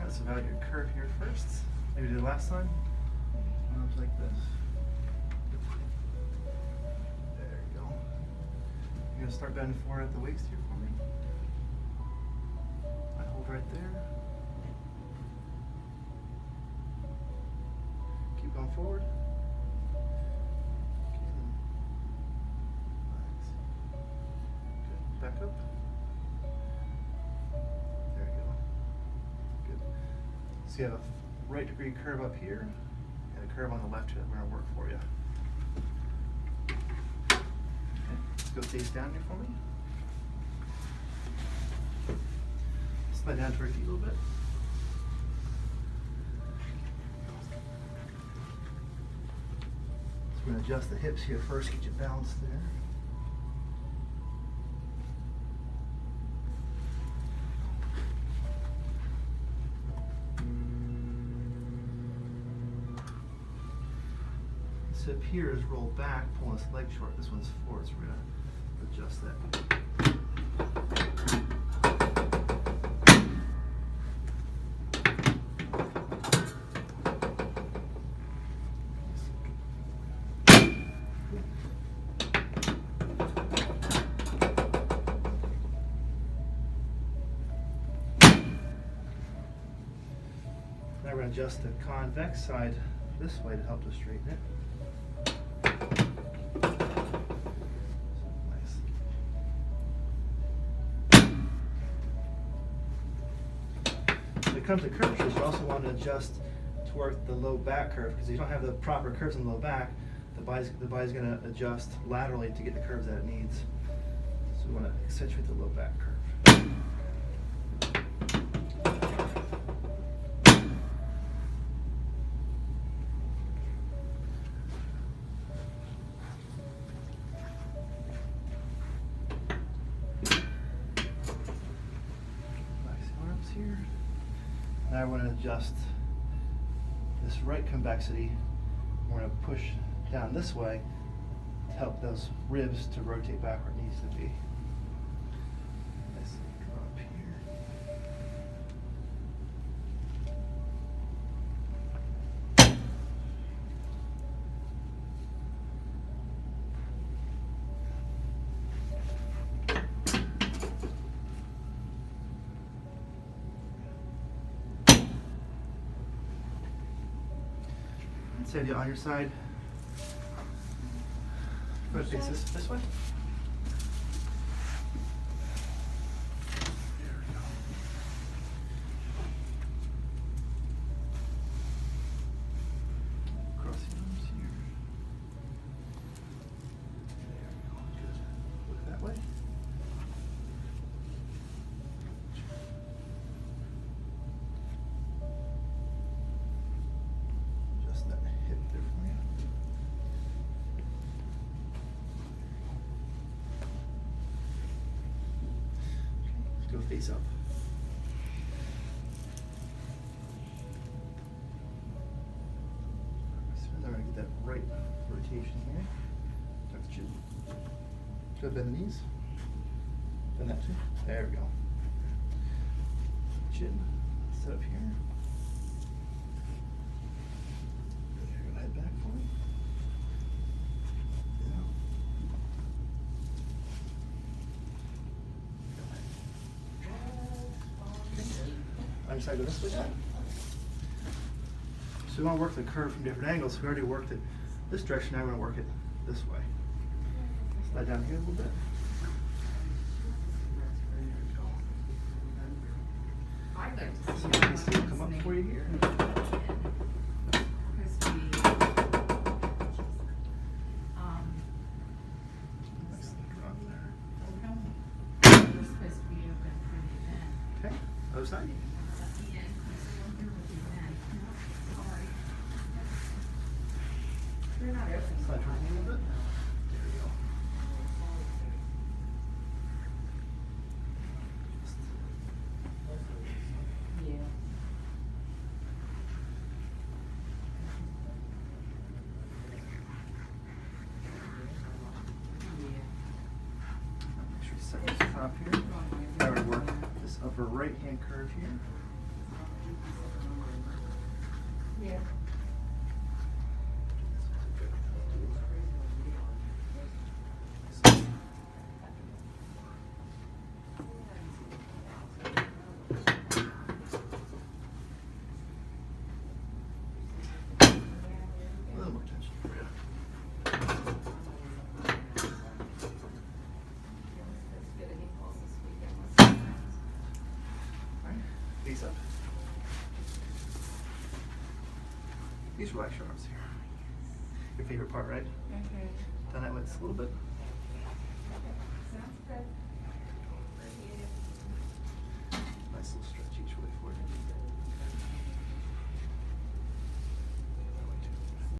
Let's evaluate your curve here first. Maybe do the last time. Arms like this. There you go. You're gonna start bending forward at the waist here for me. I hold right there. Keep going forward. Okay, then relax. Good. Back up. There you go. Good. So you have a right degree curve up here and a curve on the left here that we're going to work for you. Okay. Let's go face down here for me. Slide down toward your feet a little bit. So we're going to adjust the hips here first, get you balanced there. This hip here is rolled back, pulling this leg short. This one's forward, so we're going to adjust that. Now we're going to adjust the convex side this way to help to straighten it. Nice. When it comes to curvatures, you also want to adjust toward the low back curve, because if you don't have the proper curves in the low back, the body's going to adjust laterally to get the curves that it needs. So we want to accentuate the low back curve. Here. Now we're going to adjust this right convexity. We're going to push down this way to help those ribs to rotate back where it needs to be. Nice little drop here. Say on your side. Go ahead, face this way. There we go. Cross the arms here. There we go. Good. Look that way. Just that hip there for you. Okay, let's go face up. So I'm going to get that right rotation here. Tuck the chin. Go bend the knees. Bend that too. There we go. Chin. Set up here. Head back for me. Yeah. I'm sorry, go this way now. So we want to work the curve from different angles. We already worked it this direction, now we're going to work it this way. Slide down here a little bit. There we go. Some pieces will come up for you here. Okay, other side. Slide towards me a little bit. There we go. Make sure you set the top here. Now we're going to work this upper right hand curve here. Please relax your arms here. Your favorite part, right? Mm-hmm. Down that way just a little bit. Sounds good.